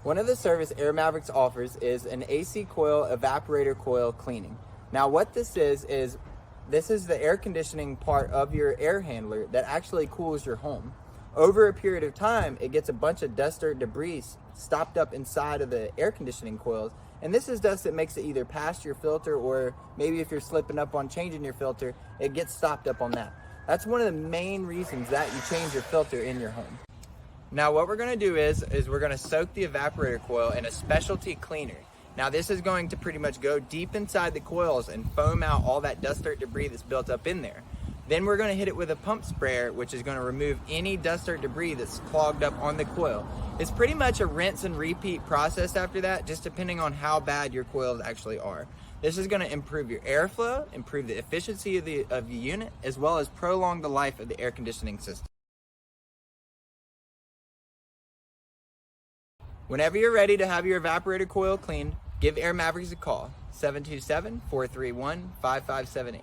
One of the service Air Mavericks offers is an AC coil evaporator coil cleaning. Now what this is the air conditioning part of your air handler that actually cools your home. Over a period of time, it gets a bunch of dust or debris stopped up inside of the air conditioning coils. And this is dust that makes it either past your filter, or maybe if you're slipping up on changing your filter, it gets stopped up on that. That's one of the main reasons that you change your filter in your home. Now what we're gonna do is we're gonna soak the evaporator coil in a specialty cleaner. Now this is going to pretty much go deep inside the coils and foam out all that dust or debris that's built up in there. Then we're gonna hit it with a pump sprayer, which is gonna remove any dust or debris that's clogged up on the coil. It's pretty much a rinse and repeat process after that, just depending on how bad your coils actually are. This is gonna improve your airflow, improve the efficiency of the unit, as well as prolong the life of the air conditioning system. Whenever you're ready to have your evaporator coil cleaned, give Air Mavericks a call, 727-431-5578.